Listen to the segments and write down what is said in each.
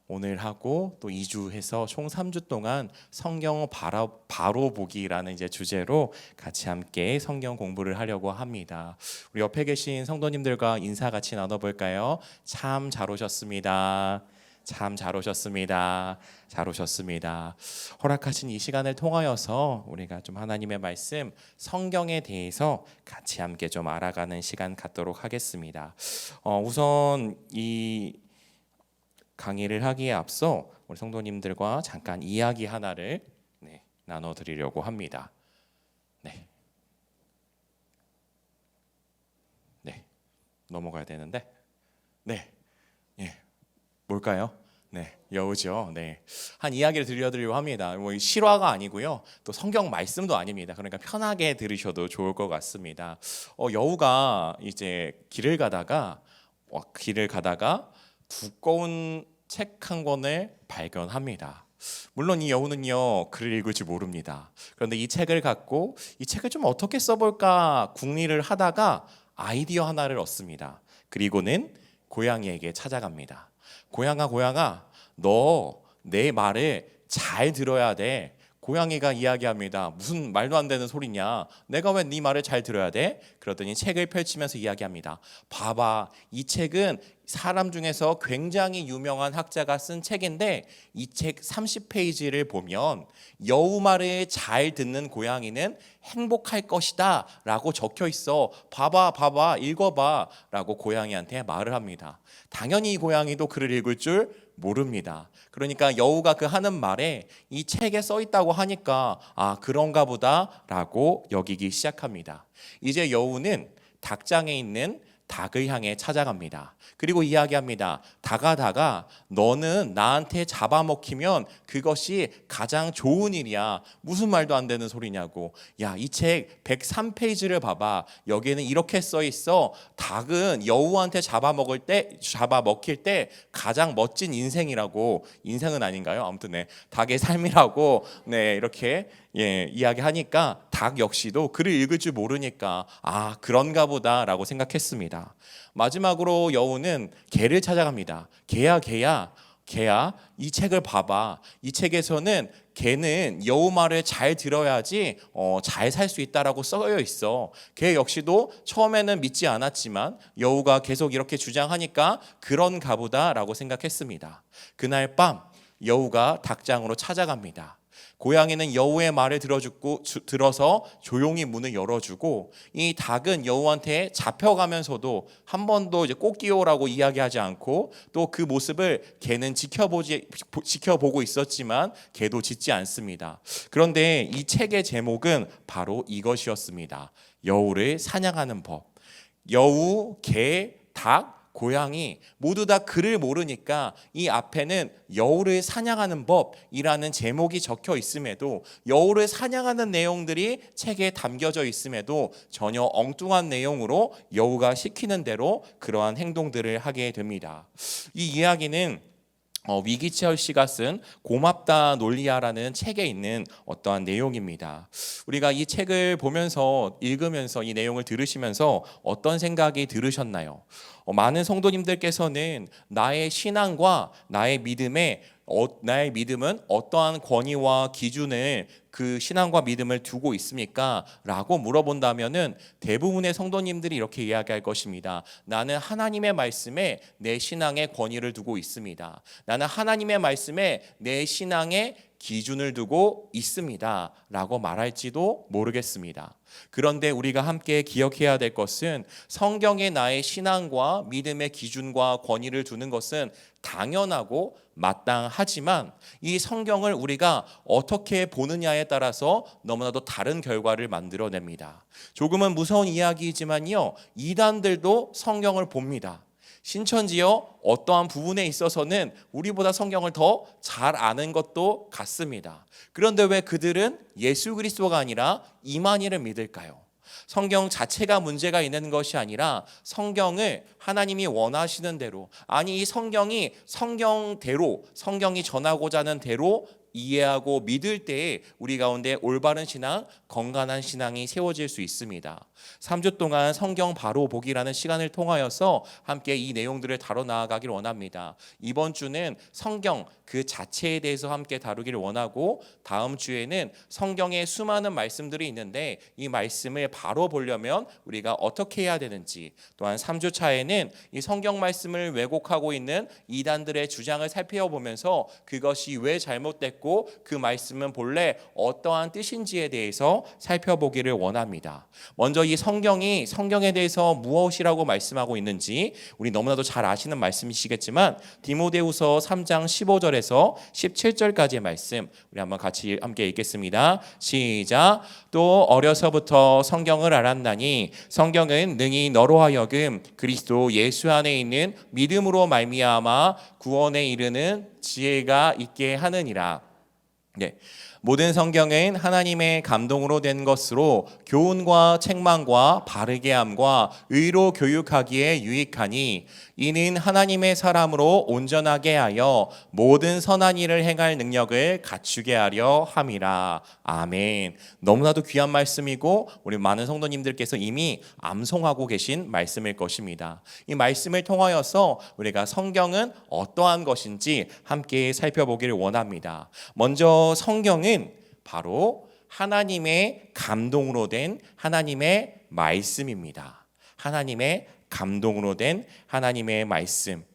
오늘 하고 또 2주 해서 총 3주 동안 성경 바로 보기라는 이제 주제로 같이 함께 성경 공부를 하려고 합니다. 우리 옆에 계신 성도님들과 인사 같이 나눠볼까요? 참 잘 오셨습니다. 참 잘 오셨습니다. 잘 오셨습니다. 허락하신 이 시간을 통하여서 우리가 좀 하나님의 말씀, 성경에 대해서 같이 함께 좀 알아가는 시간 갖도록 하겠습니다. 우선 이 강의를 하기에 앞서 우리 성도님들과 잠깐 이야기 하나를 나눠드리려고 합니다. 넘어가야 되는데, 뭘까요? 여우죠. 한 이야기를 들려드리려고 합니다. 뭐 실화가 아니고요, 또 성경 말씀도 아닙니다. 그러니까 편하게 들으셔도 좋을 것 같습니다. 여우가 이제 길을 가다가 두꺼운 책 한 권을 발견합니다. 물론 이 여우는요, 글을 읽을 줄 모릅니다. 그런데 이 책을 갖고 이 책을 좀 어떻게 써볼까 궁리를 하다가 아이디어 하나를 얻습니다. 그리고는 고양이에게 찾아갑니다. 고양아, 너 내 말을 잘 들어야 돼. 고양이가 이야기합니다. 무슨 말도 안 되는 소리냐? 내가 왜 네 말을 잘 들어야 돼? 그러더니 책을 펼치면서 이야기합니다. 봐봐, 이 책은 사람 중에서 굉장히 유명한 학자가 쓴 책인데 이 책 30페이지를 보면 여우 말을 잘 듣는 고양이는 행복할 것이다 라고 적혀 있어. 봐봐, 읽어봐 라고 고양이한테 말을 합니다. 당연히 이 고양이도 글을 읽을 줄 모릅니다. 그러니까 여우가 그 하는 말에 이 책에 써 있다고 하니까 그런가 보다 라고 여기기 시작합니다. 이제 여우는 닭장에 있는 닭을 향해 찾아갑니다. 그리고 이야기합니다. 닭아, 너는 나한테 잡아먹히면 그것이 가장 좋은 일이야. 무슨 말도 안 되는 소리냐고. 야, 이 책 103페이지를 봐봐. 여기에는 이렇게 써 있어. 닭은 여우한테 잡아먹힐 때 가장 멋진 인생이라고. 인생은 아닌가요? 아무튼 닭의 삶이라고 이렇게 이야기하니까 닭 역시도 글을 읽을 줄 모르니까 그런가 보다라고 생각했습니다. 마지막으로 여우는 개를 찾아갑니다. 개야, 이 책을 봐봐. 이 책에서는 개는 여우 말을 잘 들어야지 잘 살 수 있다라고 써여 있어. 개 역시도 처음에는 믿지 않았지만 여우가 계속 이렇게 주장하니까 그런가 보다라고 생각했습니다. 그날 밤 여우가 닭장으로 찾아갑니다. 고양이는 여우의 말을 들어서 조용히 문을 열어주고 이 닭은 여우한테 잡혀가면서도 한 번도 이제 꼭 끼워라고 이야기하지 않고 또 그 모습을 개는 지켜보고 있었지만 개도 짖지 않습니다. 그런데 이 책의 제목은 바로 이것이었습니다. 여우를 사냥하는 법. 여우, 개, 닭, 고양이 모두 다 글을 모르니까 이 앞에는 여우를 사냥하는 법이라는 제목이 적혀 있음에도 여우를 사냥하는 내용들이 책에 담겨져 있음에도 전혀 엉뚱한 내용으로 여우가 시키는 대로 그러한 행동들을 하게 됩니다. 이 이야기는 위기철 씨가 쓴 고맙다 논리야라는 책에 있는 어떠한 내용입니다. 우리가 이 책을 읽으면서 이 내용을 들으시면서 어떤 생각이 들으셨나요? 많은 성도님들께서는 나의 신앙과 나의 믿음은 어떠한 권위와 기준을 그 신앙과 믿음을 두고 있습니까? 라고 물어본다면은 대부분의 성도님들이 이렇게 이야기할 것입니다. 나는 하나님의 말씀에 내 신앙의 권위를 두고 있습니다. 나는 하나님의 말씀에 내 신앙의 기준을 두고 있습니다 라고 말할지도 모르겠습니다. 그런데 우리가 함께 기억해야 될 것은 성경에 나의 신앙과 믿음의 기준과 권위를 두는 것은 당연하고 마땅하지만 이 성경을 우리가 어떻게 보느냐에 따라서 너무나도 다른 결과를 만들어냅니다. 조금은 무서운 이야기이지만요, 이단들도 성경을 봅니다. 신천지요, 어떠한 부분에 있어서는 우리보다 성경을 더 잘 아는 것도 같습니다. 그런데 왜 그들은 예수 그리스도가 아니라 이만희를 믿을까요? 성경 자체가 문제가 있는 것이 아니라 성경을 하나님이 원하시는 대로, 이 성경이 성경대로, 성경이 전하고자 하는 대로 이해하고 믿을 때에 우리 가운데 올바른 신앙, 건강한 신앙이 세워질 수 있습니다. 3주 동안 성경 바로 보기라는 시간을 통하여서 함께 이 내용들을 다뤄 나아가길 원합니다. 이번 주는 성경 그 자체에 대해서 함께 다루기를 원하고, 다음 주에는 성경에 수많은 말씀들이 있는데 이 말씀을 바로 보려면 우리가 어떻게 해야 되는지, 또한 3주 차에는 이 성경 말씀을 왜곡하고 있는 이단들의 주장을 살펴보면서 그것이 왜 잘못됐고 그 말씀은 본래 어떠한 뜻인지에 대해서 살펴보기를 원합니다. 먼저 이 성경에 대해서 무엇이라고 말씀하고 있는지 우리 너무나도 잘 아시는 말씀이시겠지만, 디모데후서 3장 15절에서 17절까지의 말씀 우리 한번 같이 함께 읽겠습니다. 시작. 또 어려서부터 성경을 알았나니 성경은 능히 너로 하여금 그리스도 예수 안에 있는 믿음으로 말미암아 구원에 이르는 지혜가 있게 하느니라. 네. 모든 성경은 하나님의 감동으로 된 것으로 교훈과 책망과 바르게 함과 의로 교육하기에 유익하니 이는 하나님의 사람으로 온전하게 하여 모든 선한 일을 행할 능력을 갖추게 하려 함이라. 아멘. 너무나도 귀한 말씀이고 우리 많은 성도님들께서 이미 암송하고 계신 말씀일 것입니다. 이 말씀을 통하여서 우리가 성경은 어떠한 것인지 함께 살펴보기를 원합니다. 먼저 성경은 바로 하나님의 감동으로 된 하나님의 말씀입니다. 하나님의 감동으로 된 하나님의 말씀.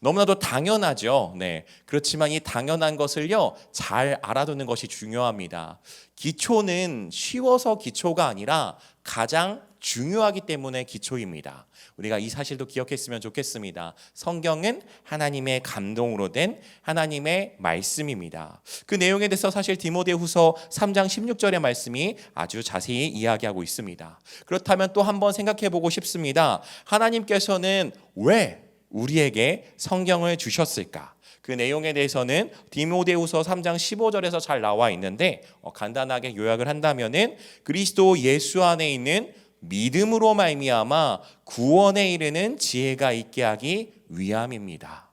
너무나도 당연하죠. 네. 그렇지만 이 당연한 것을요, 잘 알아두는 것이 중요합니다. 기초는 쉬워서 기초가 아니라 가장 중요하기 때문에 기초입니다. 우리가 이 사실도 기억했으면 좋겠습니다. 성경은 하나님의 감동으로 된 하나님의 말씀입니다. 그 내용에 대해서 사실 디모데후서 3장 16절의 말씀이 아주 자세히 이야기하고 있습니다. 그렇다면 또 한번 생각해 보고 싶습니다. 하나님께서는 왜 우리에게 성경을 주셨을까? 그 내용에 대해서는 디모데후서 3장 15절에서 잘 나와 있는데 간단하게 요약을 한다면은 그리스도 예수 안에 있는 믿음으로 말미암아 구원에 이르는 지혜가 있게 하기 위함입니다.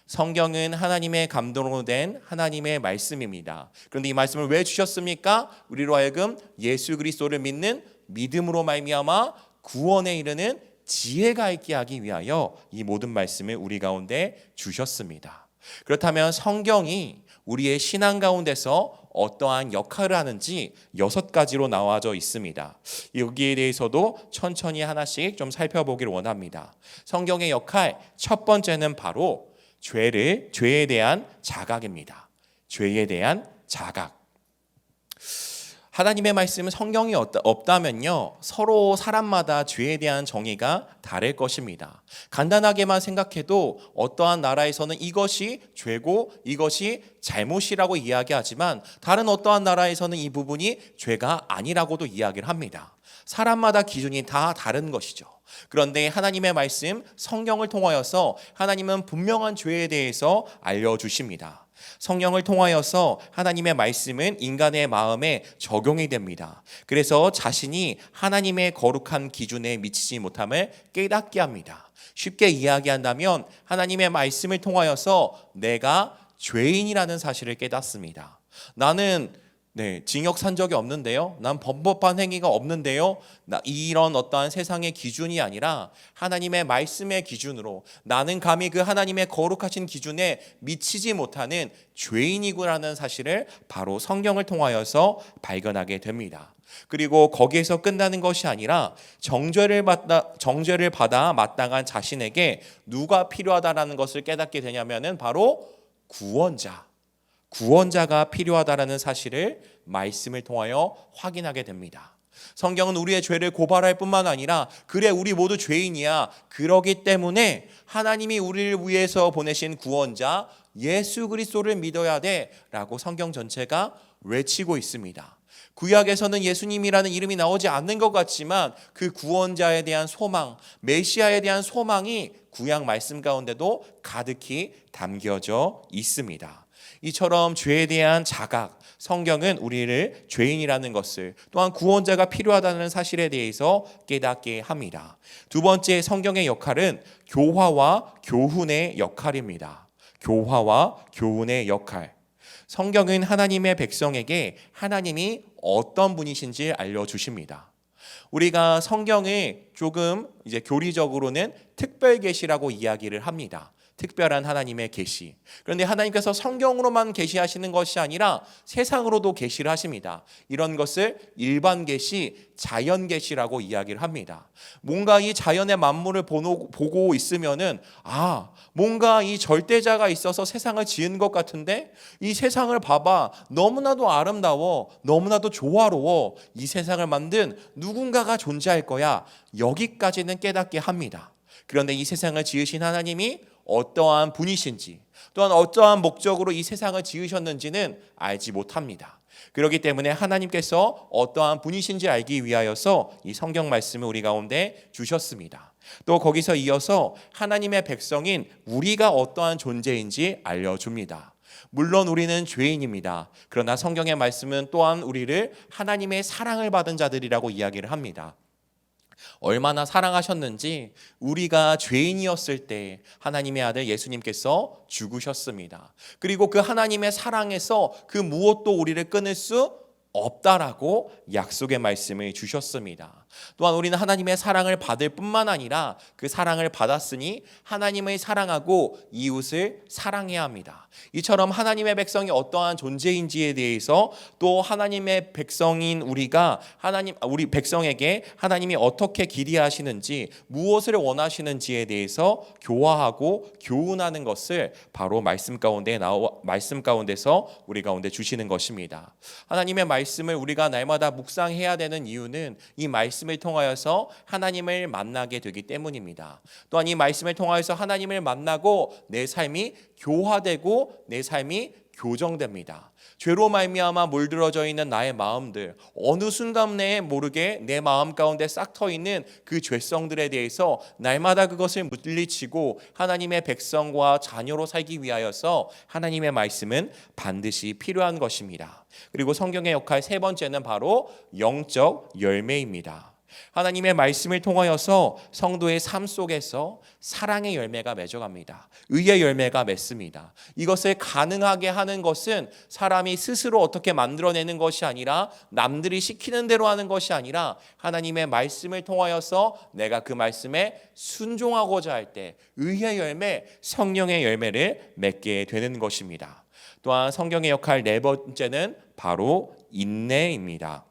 성경은 하나님의 감동으로 된 하나님의 말씀입니다. 그런데 이 말씀을 왜 주셨습니까? 우리로 하여금 예수 그리스도를 믿는 믿음으로 말미암아 구원에 이르는 지혜가 있게 하기 위하여 이 모든 말씀을 우리 가운데 주셨습니다. 그렇다면 성경이 우리의 신앙 가운데서 어떠한 역할을 하는지 6가지로 나와져 있습니다. 여기에 대해서도 천천히 하나씩 좀 살펴보기를 원합니다. 성경의 역할 첫 번째는 바로 죄에 대한 자각입니다. 죄에 대한 자각. 하나님의 말씀은 성경이 없다면요, 서로 사람마다 죄에 대한 정의가 다를 것입니다. 간단하게만 생각해도 어떠한 나라에서는 이것이 죄고 이것이 잘못이라고 이야기하지만 다른 어떠한 나라에서는 이 부분이 죄가 아니라고도 이야기를 합니다. 사람마다 기준이 다 다른 것이죠. 그런데 하나님의 말씀 성경을 통하여서 하나님은 분명한 죄에 대해서 알려주십니다. 성령을 통하여서 하나님의 말씀은 인간의 마음에 적용이 됩니다. 그래서 자신이 하나님의 거룩한 기준에 미치지 못함을 깨닫게 합니다. 쉽게 이야기한다면 하나님의 말씀을 통하여서 내가 죄인이라는 사실을 깨닫습니다. 나는 징역 산 적이 없는데요. 난 범법한 행위가 없는데요. 이런 어떠한 세상의 기준이 아니라 하나님의 말씀의 기준으로 나는 감히 그 하나님의 거룩하신 기준에 미치지 못하는 죄인이구라는 사실을 바로 성경을 통하여서 발견하게 됩니다. 그리고 거기에서 끝나는 것이 아니라 정죄를 받아 마땅한 자신에게 누가 필요하다라는 것을 깨닫게 되냐면은 바로 구원자가 필요하다라는 사실을 말씀을 통하여 확인하게 됩니다. 성경은 우리의 죄를 고발할 뿐만 아니라 그래 우리 모두 죄인이야. 그러기 때문에 하나님이 우리를 위해서 보내신 구원자 예수 그리스도를 믿어야 돼 라고 성경 전체가 외치고 있습니다. 구약에서는 예수님이라는 이름이 나오지 않는 것 같지만 그 구원자에 대한 소망, 메시아에 대한 소망이 구약 말씀 가운데도 가득히 담겨져 있습니다. 이처럼 죄에 대한 자각, 성경은 우리를 죄인이라는 것을, 또한 구원자가 필요하다는 사실에 대해서 깨닫게 합니다. 두 번째, 성경의 역할은 교화와 교훈의 역할입니다. 교화와 교훈의 역할. 성경은 하나님의 백성에게 하나님이 어떤 분이신지 알려주십니다. 우리가 성경을 조금 이제 교리적으로는 특별 계시라고 이야기를 합니다. 특별한 하나님의 계시. 그런데 하나님께서 성경으로만 계시하시는 것이 아니라 세상으로도 계시를 하십니다. 이런 것을 일반 계시, 자연 계시라고 이야기를 합니다. 뭔가 이 자연의 만물을 보고 있으면은 뭔가 이 절대자가 있어서 세상을 지은 것 같은데 이 세상을 봐봐. 너무나도 아름다워. 너무나도 조화로워. 이 세상을 만든 누군가가 존재할 거야. 여기까지는 깨닫게 합니다. 그런데 이 세상을 지으신 하나님이 어떠한 분이신지 또한 어떠한 목적으로 이 세상을 지으셨는지는 알지 못합니다. 그렇기 때문에 하나님께서 어떠한 분이신지 알기 위하여서 이 성경 말씀을 우리 가운데 주셨습니다. 또 거기서 이어서 하나님의 백성인 우리가 어떠한 존재인지 알려줍니다. 물론 우리는 죄인입니다. 그러나 성경의 말씀은 또한 우리를 하나님의 사랑을 받은 자들이라고 이야기를 합니다. 얼마나 사랑하셨는지 우리가 죄인이었을 때 하나님의 아들 예수님께서 죽으셨습니다. 그리고 그 하나님의 사랑에서 그 무엇도 우리를 끊을 수 없다라고 약속의 말씀을 주셨습니다. 또한 우리는 하나님의 사랑을 받을 뿐만 아니라 그 사랑을 받았으니 하나님을 사랑하고 이웃을 사랑해야 합니다. 이처럼 하나님의 백성이 어떠한 존재인지에 대해서 또 하나님의 백성인 우리가 우리 백성에게 하나님이 어떻게 기대하시는지 무엇을 원하시는지에 대해서 교화하고 교훈하는 것을 바로 말씀 가운데서 우리 가운데 주시는 것입니다. 하나님의 말씀을 우리가 날마다 묵상해야 되는 이유는 이 말씀을 통하여서 하나님을 만나게 되기 때문입니다. 또한 이 말씀을 통하여서 하나님을 만나고 내 삶이 교화되고 내 삶이 교정됩니다. 죄로 말미암아 물들어져 있는 나의 마음들, 어느 순간 내에 모르게 내 마음 가운데 싹 터 있는 그 죄성들에 대해서 날마다 그것을 물리치고 하나님의 백성과 자녀로 살기 위하여서 하나님의 말씀은 반드시 필요한 것입니다. 그리고 성경의 역할 세 번째는 바로 영적 열매입니다. 하나님의 말씀을 통하여서 성도의 삶 속에서 사랑의 열매가 맺어갑니다. 의의 열매가 맺습니다. 이것을 가능하게 하는 것은 사람이 스스로 어떻게 만들어내는 것이 아니라 남들이 시키는 대로 하는 것이 아니라 하나님의 말씀을 통하여서 내가 그 말씀에 순종하고자 할 때 의의 열매, 성령의 열매를 맺게 되는 것입니다. 또한 성경의 역할 네 번째는 바로 인내입니다.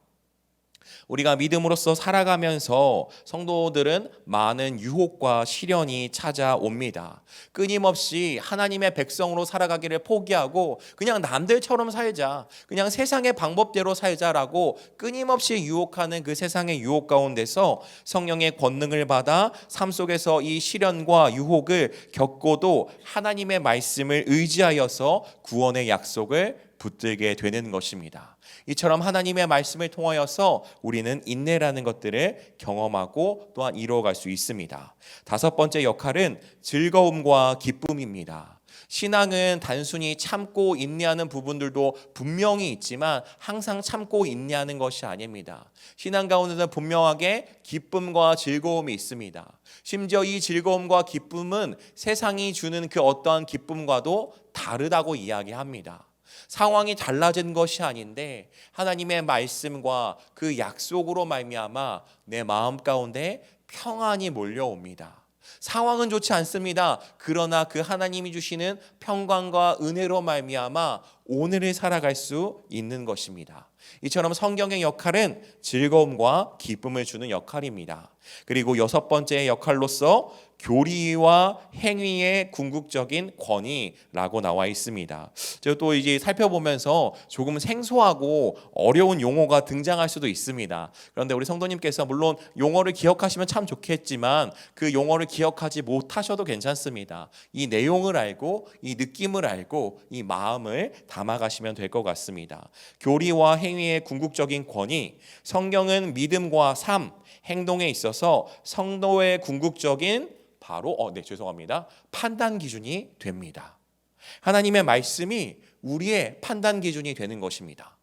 우리가 믿음으로써 살아가면서 성도들은 많은 유혹과 시련이 찾아옵니다. 끊임없이 하나님의 백성으로 살아가기를 포기하고 그냥 남들처럼 살자, 그냥 세상의 방법대로 살자라고 끊임없이 유혹하는 그 세상의 유혹 가운데서 성령의 권능을 받아 삶 속에서 이 시련과 유혹을 겪고도 하나님의 말씀을 의지하여서 구원의 약속을 붙들게 되는 것입니다. 이처럼 하나님의 말씀을 통하여서 우리는 인내라는 것들을 경험하고 또한 이루어갈 수 있습니다. 다섯 번째 역할은 즐거움과 기쁨입니다. 신앙은 단순히 참고 인내하는 부분들도 분명히 있지만 항상 참고 인내하는 것이 아닙니다. 신앙 가운데는 분명하게 기쁨과 즐거움이 있습니다. 심지어 이 즐거움과 기쁨은 세상이 주는 그 어떠한 기쁨과도 다르다고 이야기합니다. 상황이 달라진 것이 아닌데 하나님의 말씀과 그 약속으로 말미암아 내 마음 가운데 평안이 몰려옵니다. 상황은 좋지 않습니다. 그러나 그 하나님이 주시는 평강과 은혜로 말미암아 오늘을 살아갈 수 있는 것입니다. 이처럼 성경의 역할은 즐거움과 기쁨을 주는 역할입니다. 그리고 여섯 번째 역할로서 교리와 행위의 궁극적인 권위라고 나와 있습니다. 제가 또 이제 살펴보면서 조금 생소하고 어려운 용어가 등장할 수도 있습니다. 그런데 우리 성도님께서 물론 용어를 기억하시면 참 좋겠지만 그 용어를 기억하지 못하셔도 괜찮습니다. 이 내용을 알고 이 느낌을 알고 이 마음을 담아가시면 될 것 같습니다. 교리와 행위의 궁극적인 권위, 성경은 믿음과 삶, 행동에 있어서 성도의 궁극적인 바로 판단 기준이 됩니다. 하나님의 말씀이 우리의 판단 기준이 되는 것입니다.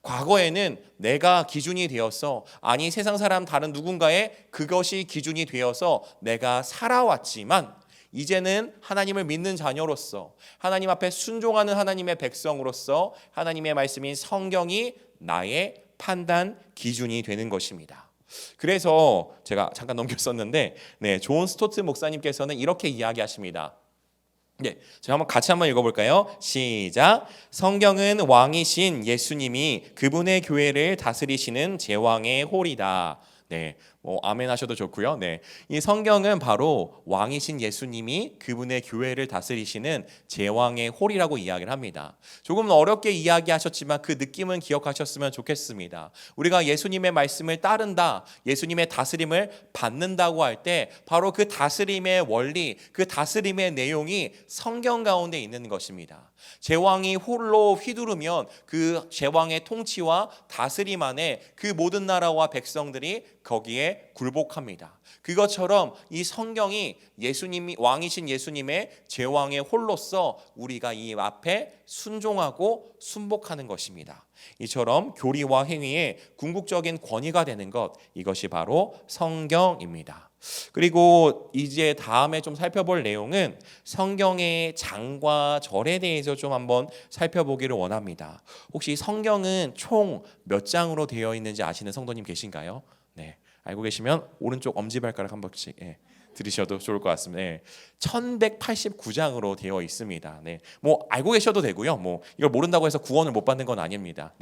과거에는 내가 기준이 되어서 세상 사람 다른 누군가의 그것이 기준이 되어서 내가 살아왔지만 이제는 하나님을 믿는 자녀로서 하나님 앞에 순종하는 하나님의 백성으로서 하나님의 말씀인 성경이 나의 판단 기준이 되는 것입니다. 그래서 제가 잠깐 넘겼었는데 존 스토트 목사님께서는 이렇게 이야기하십니다. 제가 같이 한번 읽어볼까요? 시작. 성경은 왕이신 예수님이 그분의 교회를 다스리시는 제왕의 홀이다. 아멘 하셔도 좋고요. 이 성경은 바로 왕이신 예수님이 그분의 교회를 다스리시는 제왕의 홀이라고 이야기를 합니다. 조금 어렵게 이야기하셨지만 그 느낌은 기억하셨으면 좋겠습니다. 우리가 예수님의 말씀을 따른다, 예수님의 다스림을 받는다고 할 때 바로 그 다스림의 원리, 그 다스림의 내용이 성경 가운데 있는 것입니다. 제왕이 홀로 휘두르면 그 제왕의 통치와 다스림 안에 그 모든 나라와 백성들이 거기에 굴복합니다. 그것처럼 이 성경이 예수님이 왕이신 예수님의 제왕의 홀로서 우리가 이 앞에 순종하고 순복하는 것입니다. 이처럼 교리와 행위의 궁극적인 권위가 되는 것, 이것이 바로 성경입니다. 그리고 이제 다음에 좀 살펴볼 내용은 성경의 장과 절에 대해서 좀 한번 살펴보기를 원합니다. 혹시 성경은 총 몇 장으로 되어 있는지 아시는 성도님 계신가요? 알고 계시면 오른쪽 엄지발가락 한 번씩 들으셔도 좋을 것 같습니다. 1189장으로 되어 있습니다. 알고 계셔도 되고요. 이걸 모른다고 해서 구원을 못 받는 건 아닙니다.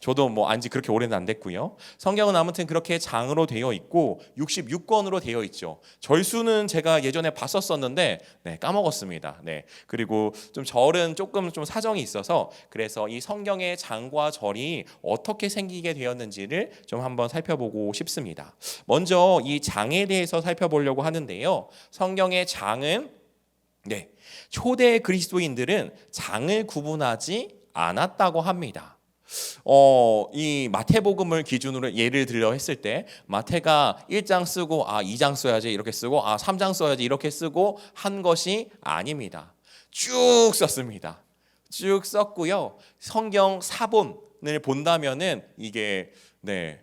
저도 안지 그렇게 오래는 안 됐고요. 성경은 아무튼 그렇게 장으로 되어 있고 66권으로 되어 있죠. 절수는 제가 예전에 봤었었는데 까먹었습니다. 그리고 좀 절은 조금 좀 사정이 있어서 그래서 이 성경의 장과 절이 어떻게 생기게 되었는지를 좀 한번 살펴보고 싶습니다. 먼저 이 장에 대해서 살펴보려고 하는데요. 성경의 장은 초대 그리스도인들은 장을 구분하지 않았다고 합니다. 이 마태복음을 기준으로 예를 들려 했을 때 마태가 1장 쓰고 2장 써야지 이렇게 쓰고 3장 써야지 이렇게 쓰고 한 것이 아닙니다. 쭉 썼습니다. 쭉 썼고요. 성경 사본을 본다면은 이게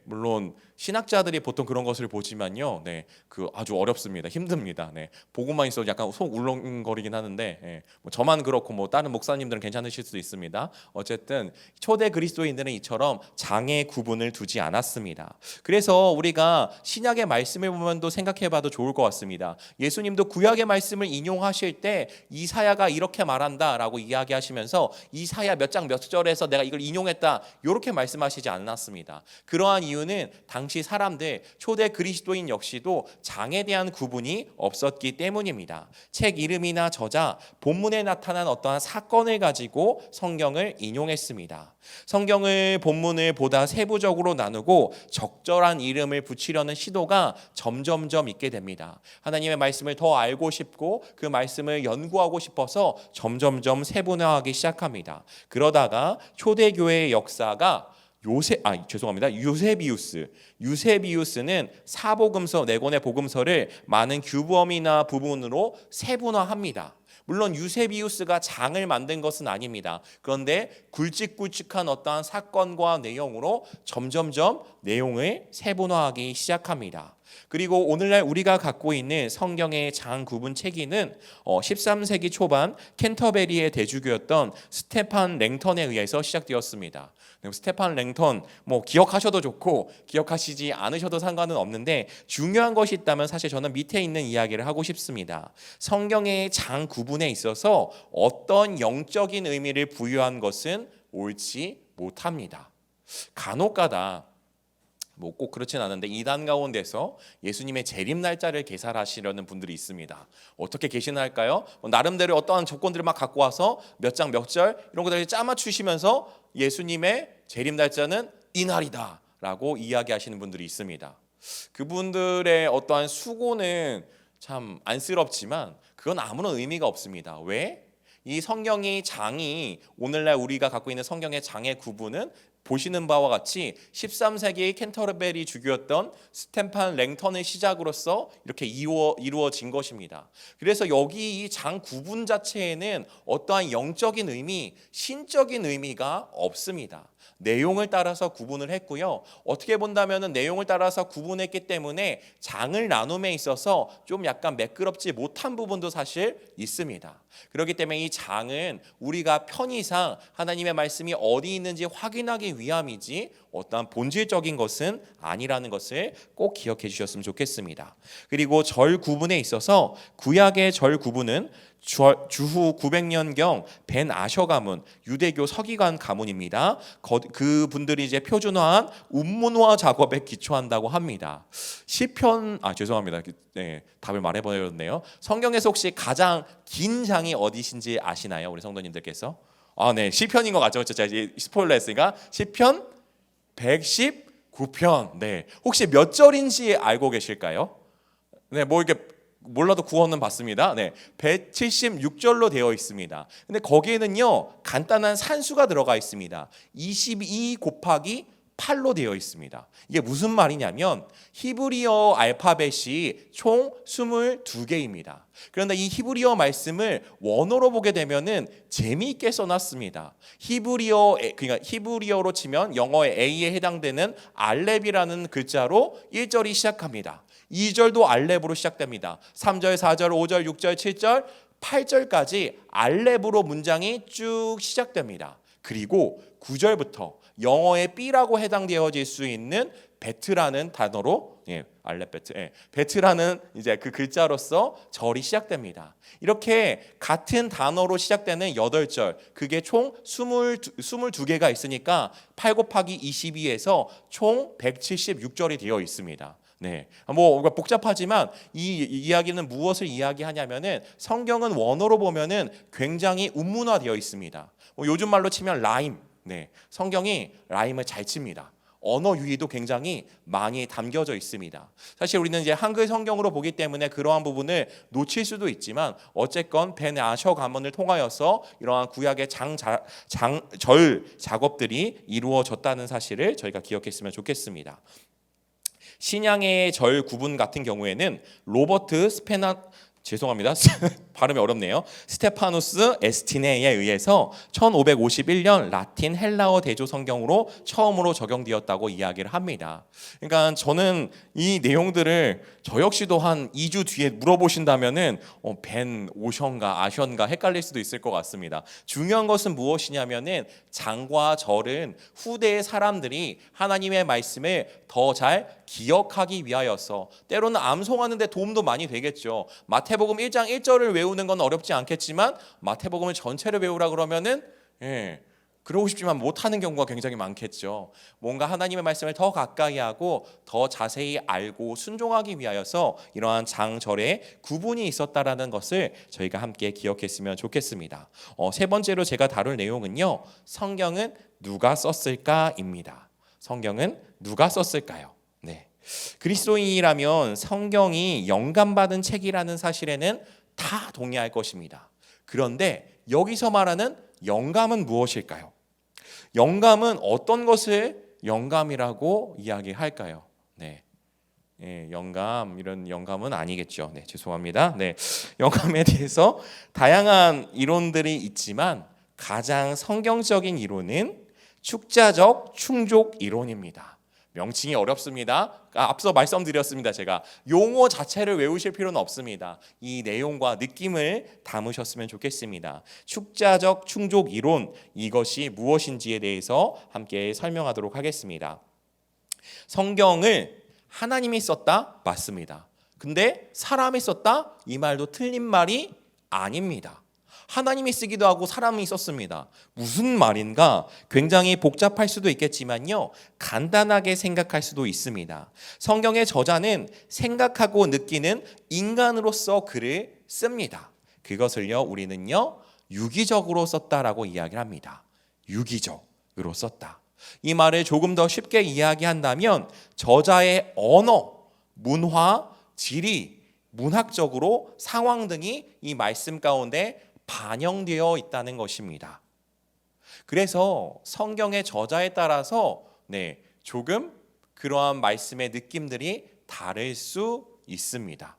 물론 신학자들이 보통 그런 것을 보지만요, 그 아주 어렵습니다. 힘듭니다. 보고만 있어도 약간 속 울렁거리긴 하는데, 저만 그렇고 다른 목사님들은 괜찮으실 수도 있습니다. 어쨌든 초대 그리스도인들은 이처럼 장의 구분을 두지 않았습니다. 그래서 우리가 신약의 말씀을 보면도 생각해봐도 좋을 것 같습니다. 예수님도 구약의 말씀을 인용하실 때 이사야가 이렇게 말한다라고 이야기하시면서 이사야 몇 장 몇 절에서 내가 이걸 인용했다 이렇게 말씀하시지 않았습니다. 그러한 이유는 당시 사람들, 초대 그리스도인 역시도 장에 대한 구분이 없었기 때문입니다. 책 이름이나 저자, 본문에 나타난 어떠한 사건을 가지고 성경을 인용했습니다. 성경을 본문을 보다 세부적으로 나누고 적절한 이름을 붙이려는 시도가 점점점 있게 됩니다. 하나님의 말씀을 더 알고 싶고 그 말씀을 연구하고 싶어서 점점점 세분화하기 시작합니다. 그러다가 초대교회의 역사가 유세비우스는 사복음서 4권의 복음서를 많은 규범이나 부분으로 세분화합니다. 물론 유세비우스가 장을 만든 것은 아닙니다. 그런데 굵직굵직한 어떠한 사건과 내용으로 점점점 내용을 세분화하기 시작합니다. 그리고 오늘날 우리가 갖고 있는 성경의 장 구분 체계는 13세기 초반 캔터베리의 대주교였던 스테판 랭턴에 의해서 시작되었습니다. 스테판 랭턴 기억하셔도 좋고 기억하시지 않으셔도 상관은 없는데 중요한 것이 있다면 사실 저는 밑에 있는 이야기를 하고 싶습니다. 성경의 장 구분에 있어서 어떤 영적인 의미를 부여한 것은 옳지 못합니다. 간혹가다 꼭 그렇진 않은데 이단 가운데서 예수님의 재림 날짜를 계산하시려는 분들이 있습니다. 어떻게 계산할까요? 나름대로 어떠한 조건들을 막 갖고 와서 몇 장 몇 절 이런 것들을 짜맞추시면서 예수님의 재림 날짜는 이날이다 라고 이야기하시는 분들이 있습니다. 그분들의 어떠한 수고는 참 안쓰럽지만 그건 아무런 의미가 없습니다. 왜? 이 성경의 장이 오늘날 우리가 갖고 있는 성경의 장의 구분은 보시는 바와 같이 13세기의 캔터베리 주교였던 스테판 랭턴의 시작으로서 이렇게 이루어진 것입니다. 그래서 여기 이 장 구분 자체에는 어떠한 영적인 의미, 신적인 의미가 없습니다. 내용을 따라서 구분을 했고요. 어떻게 본다면 내용을 따라서 구분했기 때문에 장을 나눔에 있어서 좀 약간 매끄럽지 못한 부분도 사실 있습니다. 그렇기 때문에 이 장은 우리가 편의상 하나님의 말씀이 어디 있는지 확인하기 위함이지 어떠한 본질적인 것은 아니라는 것을 꼭 기억해 주셨으면 좋겠습니다. 그리고 절 구분에 있어서 구약의 절 구분은 주후 900년경 벤 아셔 가문, 유대교 서기관 가문입니다. 그분들이 이제 표준화한 운문화 작업에 기초한다고 합니다. 시편 죄송합니다. 네, 답을 말해버렸네요. 성경에서 혹시 가장 긴 장이 어디신지 아시나요, 우리 성도님들께서? 네, 시편인 것 같죠. 제가 스포일러 했으니까 시편 119편. 네, 혹시 몇 절인지 알고 계실까요? 네, 뭐 이렇게 몰라도 구원은 받습니다. 네, 176절로 되어 있습니다. 근데 거기에는요 간단한 산수가 들어가 있습니다. 22 곱하기 8로 되어 있습니다. 이게 무슨 말이냐면 히브리어 알파벳이 총 22개입니다. 그런데 이 히브리어 말씀을 원어로 보게 되면은 재미있게 써놨습니다. 그러니까 히브리어로 치면 영어의 A에 해당되는 알렙이라는 글자로 1절이 시작합니다. 2절도 알렙으로 시작됩니다. 3절, 4절, 5절, 6절, 7절, 8절까지 알렙으로 문장이 쭉 시작됩니다. 그리고 9절부터 영어의 B라고 해당되어질 수 있는 베트라는 단어로 알렙 베트, 베트라는 이제 그 글자로서 절이 시작됩니다. 이렇게 같은 단어로 시작되는 8절, 그게 총 22개가 있으니까 8 곱하기 22에서 총 176절이 되어 있습니다. 네, 뭐 복잡하지만 이 이야기는 무엇을 이야기하냐면은 성경은 원어로 보면은 굉장히 운문화되어 있습니다. 요즘 말로 치면 라임. 네, 성경이 라임을 잘 칩니다. 언어 유희도 굉장히 많이 담겨져 있습니다. 사실 우리는 이제 한글 성경으로 보기 때문에 그러한 부분을 놓칠 수도 있지만 어쨌건 벤 아셔 가문을 통하여서 이러한 구약의 절 작업들이 이루어졌다는 사실을 저희가 기억했으면 좋겠습니다. 신약의 절 구분 같은 경우에는 로버트 발음이 어렵네요. 스테파누스 에스티네에 의해서 1551년 라틴 헬라어 대조 성경으로 처음으로 적용되었다고 이야기를 합니다. 그러니까 저는 이 내용들을 저 역시도 한 2주 뒤에 물어보신다면은 벤 오션가 아션가 헷갈릴 수도 있을 것 같습니다. 중요한 것은 무엇이냐면은 장과 절은 후대의 사람들이 하나님의 말씀을 더 잘 기억하기 위하여서 때로는 암송하는 데 도움도 많이 되겠죠. 마태복음 1장 1절을 외우는 건 어렵지 않겠지만 마태복음을 전체를 외우라 그러면은 그러고 싶지만 못하는 경우가 굉장히 많겠죠. 뭔가 하나님의 말씀을 더 가까이 하고 더 자세히 알고 순종하기 위하여서 이러한 장절에 구분이 있었다라는 것을 저희가 함께 기억했으면 좋겠습니다. 세 번째로 제가 다룰 내용은요, 성경은 누가 썼을까입니다. 성경은 누가 썼을까요? 네, 그리스도인이라면 성경이 영감받은 책이라는 사실에는 다 동의할 것입니다. 그런데 여기서 말하는 영감은 무엇일까요? 영감은 어떤 것을 영감이라고 이야기할까요? 네, 영감, 이런 영감은 아니겠죠. 네, 죄송합니다. 네, 영감에 대해서 다양한 이론들이 있지만 가장 성경적인 이론은 축자적 충족 이론입니다. 명칭이 어렵습니다. 앞서 말씀드렸습니다. 제가 용어 자체를 외우실 필요는 없습니다. 이 내용과 느낌을 담으셨으면 좋겠습니다. 축자적 충족 이론, 이것이 무엇인지에 대해서 함께 설명하도록 하겠습니다. 성경을 하나님이 썼다? 맞습니다. 근데 사람이 썼다? 이 말도 틀린 말이 아닙니다. 하나님이 쓰기도 하고 사람이 썼습니다. 무슨 말인가? 굉장히 복잡할 수도 있겠지만요, 간단하게 생각할 수도 있습니다. 성경의 저자는 생각하고 느끼는 인간으로서 글을 씁니다. 그것을요 우리는요 유기적으로 썼다라고 이야기를 합니다. 유기적으로 썼다. 이 말을 조금 더 쉽게 이야기한다면 저자의 언어, 문화, 지리, 문학적으로 상황 등이 이 말씀 가운데 반영되어 있다는 것입니다. 그래서 성경의 저자에 따라서 조금 그러한 말씀의 느낌들이 다를 수 있습니다.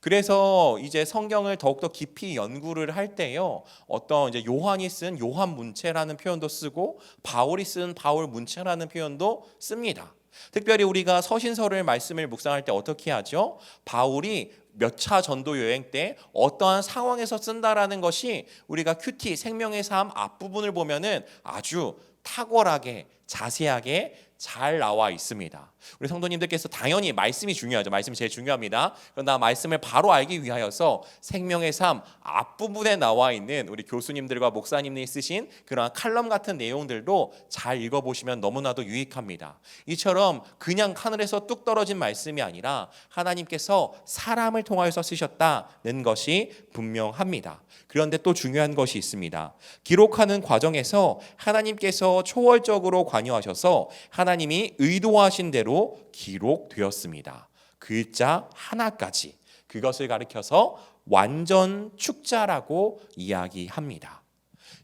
그래서 이제 성경을 더욱더 깊이 연구를 할 때요, 어떤 이제 요한이 쓴 요한 문체라는 표현도 쓰고 바울이 쓴 바울 문체라는 표현도 씁니다. 특별히 우리가 서신서를 말씀을 묵상할 때 어떻게 하죠? 바울이 몇 차 전도 여행 때 어떠한 상황에서 쓴다라는 것이 우리가 큐티 생명의 삶 앞부분을 보면은 아주 탁월하게 자세하게 잘 나와 있습니다. 우리 성도님들께서 당연히 말씀이 중요하죠. 말씀이 제일 중요합니다. 그러나 말씀을 바로 알기 위하여서 생명의 삶 앞부분에 나와 있는 우리 교수님들과 목사님들이 쓰신 그러한 칼럼 같은 내용들도 잘 읽어보시면 너무나도 유익합니다. 이처럼 그냥 하늘에서 뚝 떨어진 말씀이 아니라 하나님께서 사람을 통하여서 쓰셨다는 것이 분명합니다. 그런데 또 중요한 것이 있습니다. 기록하는 과정에서 하나님께서 초월적으로 관여하셔서 하나님이 의도하신 대로 기록되었습니다. 글자 하나까지. 그것을 가리켜서 완전 축자라고 이야기합니다.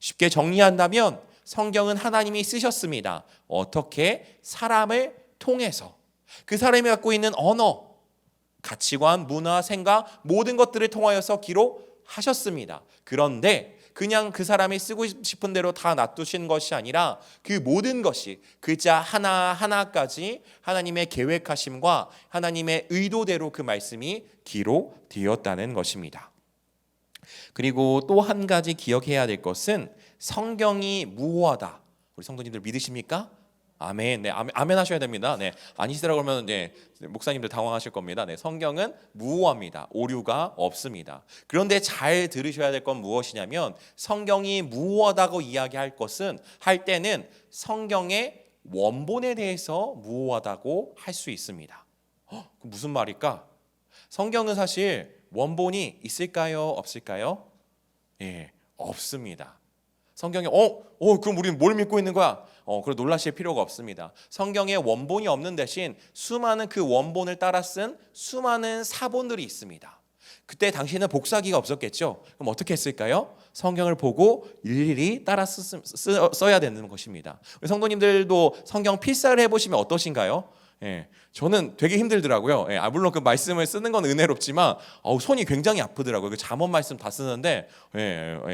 쉽게 정리한다면 성경은 하나님이 쓰셨습니다. 어떻게? 사람을 통해서. 그 사람이 갖고 있는 언어, 가치관, 문화, 생각 모든 것들을 통하여서 기록하셨습니다. 그런데 그냥 그 사람이 쓰고 싶은 대로 다 놔두신 것이 아니라 그 모든 것이 글자 하나하나까지 하나님의 계획하심과 하나님의 의도대로 그 말씀이 기록되었다는 것입니다. 그리고 또 한 가지 기억해야 될 것은 성경이 무호하다. 우리 성도님들 믿으십니까? 아멘. 네, 아멘 하셔야 됩니다. 네, 아니시더라 그러면 목사님들 당황하실 겁니다. 네, 성경은 무호합니다. 오류가 없습니다. 그런데 잘 들으셔야 될 건 무엇이냐면 성경이 무호하다고 이야기할 것은 할 때는 성경의 원본에 대해서 무호하다고 할 수 있습니다. 무슨 말일까? 성경은 사실 원본이 있을까요? 없을까요? 예, 없습니다. 성경에 그럼 우리는 뭘 믿고 있는 거야? 그럼 놀라실 필요가 없습니다. 성경에 원본이 없는 대신 수많은 그 원본을 따라 쓴 수많은 사본들이 있습니다. 그때 당시에는 복사기가 없었겠죠. 그럼 어떻게 했을까요? 성경을 보고 일일이 따라 써야 되는 것입니다. 우리 성도님들도 성경 필사를 해보시면 어떠신가요? 예, 저는 되게 힘들더라고요. 예, 물론 그 말씀을 쓰는 건 은혜롭지만 손이 굉장히 아프더라고요. 그 잠언 말씀 다 쓰는데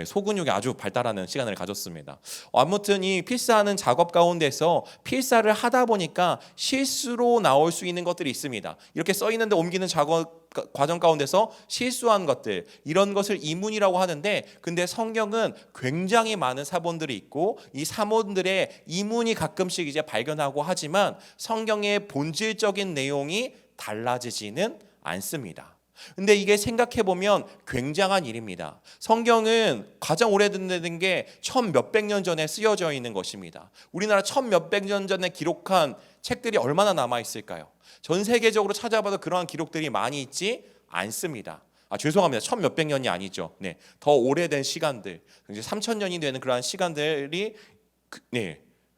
소근육이 아주 발달하는 시간을 가졌습니다. 아무튼 이 필사하는 작업 가운데서 필사를 하다 보니까 실수로 나올 수 있는 것들이 있습니다. 이렇게 써 있는데 옮기는 작업 과정 가운데서 실수한 것들, 이런 것을 이문이라고 하는데, 근데 성경은 굉장히 많은 사본들이 있고 이 사본들의 이문이 가끔씩 이제 발견하고 하지만 성경의 본질적인 내용이 달라지지는 않습니다. 근데 이게 생각해보면 굉장한 일입니다. 성경은 가장 오래된 게 1000몇백 년 전에 쓰여져 있는 것입니다. 우리나라 1000몇백 년 전에 기록한 책들이 얼마나 남아있을까요? 전 세계적으로 찾아봐도 그러한 기록들이 많이 있지 않습니다. 죄송합니다. 1000몇백 년이 아니죠. 네, 더 오래된 시간들, 이제 3000년이 되는 그러한 시간들이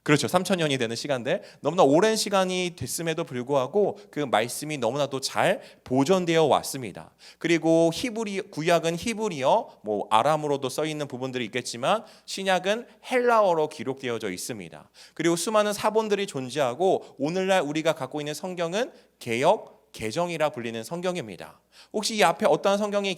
그렇죠. 3000년이 되는 시간들, 너무나 오랜 시간이 됐음에도 불구하고 그 말씀이 너무나도 잘 보존되어 왔습니다. 그리고 구약은 히브리어, 아람어로도 써 있는 부분들이 있겠지만 신약은 헬라어로 기록되어져 있습니다. 그리고 수많은 사본들이 존재하고 오늘날 우리가 갖고 있는 성경은 개정이라 불리는 성경입니다. 혹시 이 앞에 어떠한 성경이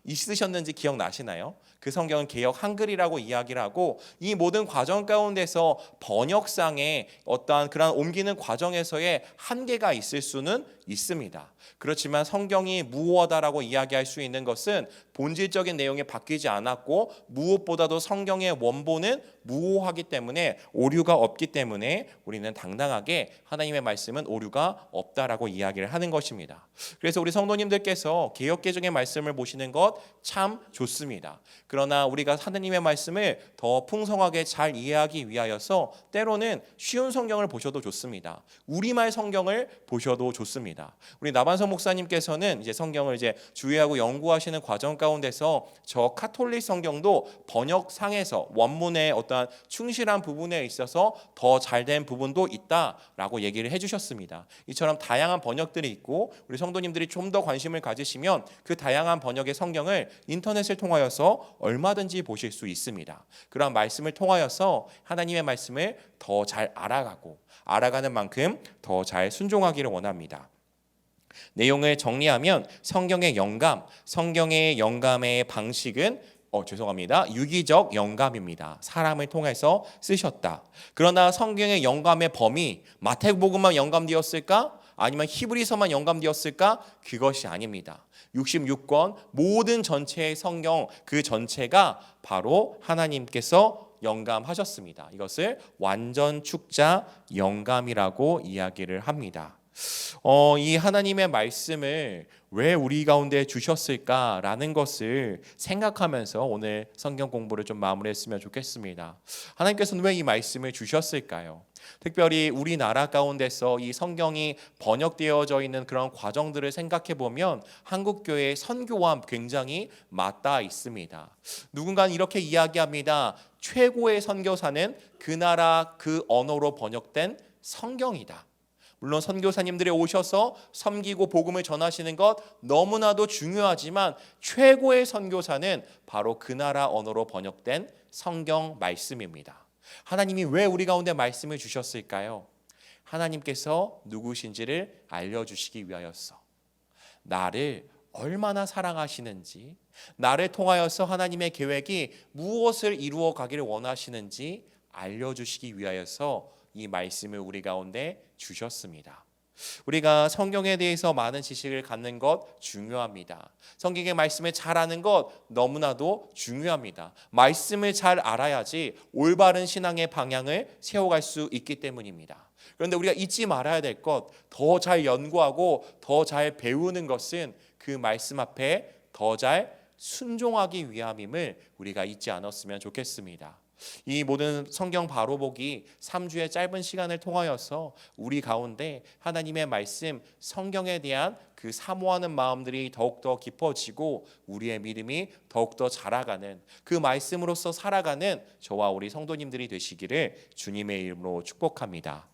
있으셨는지 기억나시나요? 그 성경은 개역 한글이라고 이야기를 하고 이 모든 과정 가운데서 번역상의 어떠한 그런 옮기는 과정에서의 한계가 있을 수는 있습니다. 그렇지만 성경이 무호하다라고 이야기할 수 있는 것은 본질적인 내용이 바뀌지 않았고 무엇보다도 성경의 원본은 무호하기 때문에 오류가 없기 때문에 우리는 당당하게 하나님의 말씀은 오류가 없다라고 이야기를 하는 것입니다. 그래서 우리 성도님들께서 개역개정의 말씀을 보시는 것 참 좋습니다. 그러나 우리가 하나님의 말씀을 더 풍성하게 잘 이해하기 위하여서 때로는 쉬운 성경을 보셔도 좋습니다. 우리말 성경을 보셔도 좋습니다. 우리 나반석 목사님께서는 이제 성경을 이제 주의하고 연구하시는 과정 가운데서 저 카톨릭 성경도 번역상에서 원문의 어떠한 충실한 부분에 있어서 더 잘된 부분도 있다라고 얘기를 해주셨습니다. 이처럼 다양한 번역들이 있고 우리 성도님들이 좀 더 관심을 가지시면 그 다양한 번역의 성경을 인터넷을 통하여서 얼마든지 보실 수 있습니다. 그러한 말씀을 통하여서 하나님의 말씀을 더 잘 알아가는 만큼 더 잘 순종하기를 원합니다. 내용을 정리하면 성경의 영감의 방식은 유기적 영감입니다. 사람을 통해서 쓰셨다. 그러나 성경의 영감의 범위, 마태복음만 영감되었을까? 아니면 히브리서만 영감되었을까? 그것이 아닙니다. 66권 모든 전체의 성경 그 전체가 바로 하나님께서 영감하셨습니다. 이것을 완전 축자 영감이라고 이야기를 합니다. 이 하나님의 말씀을 왜 우리 가운데 주셨을까라는 것을 생각하면서 오늘 성경 공부를 좀 마무리했으면 좋겠습니다. 하나님께서는 왜 이 말씀을 주셨을까요? 특별히 우리나라 가운데서 이 성경이 번역되어져 있는 그런 과정들을 생각해 보면 한국교회의 선교와 굉장히 맞닿아 있습니다. 누군가는 이렇게 이야기합니다. 최고의 선교사는 그 나라 그 언어로 번역된 성경이다. 물론 선교사님들이 오셔서 섬기고 복음을 전하시는 것 너무나도 중요하지만 최고의 선교사는 바로 그 나라 언어로 번역된 성경 말씀입니다. 하나님이 왜 우리 가운데 말씀을 주셨을까요? 하나님께서 누구신지를 알려주시기 위하였어. 나를 얼마나 사랑하시는지, 나를 통하여서 하나님의 계획이 무엇을 이루어 가기를 원하시는지 알려주시기 위하여서 이 말씀을 우리 가운데 주셨습니다. 우리가 성경에 대해서 많은 지식을 갖는 것 중요합니다. 성경의 말씀을 잘 아는 것 너무나도 중요합니다. 말씀을 잘 알아야지 올바른 신앙의 방향을 세워갈 수 있기 때문입니다. 그런데 우리가 잊지 말아야 될 것, 더 잘 연구하고 더 잘 배우는 것은 그 말씀 앞에 더 잘 순종하기 위함임을 우리가 잊지 않았으면 좋겠습니다. 이 모든 성경 바로보기 3주의 짧은 시간을 통하여서 우리 가운데 하나님의 말씀 성경에 대한 그 사모하는 마음들이 더욱더 깊어지고 우리의 믿음이 더욱더 자라가는 그 말씀으로서 살아가는 저와 우리 성도님들이 되시기를 주님의 이름으로 축복합니다.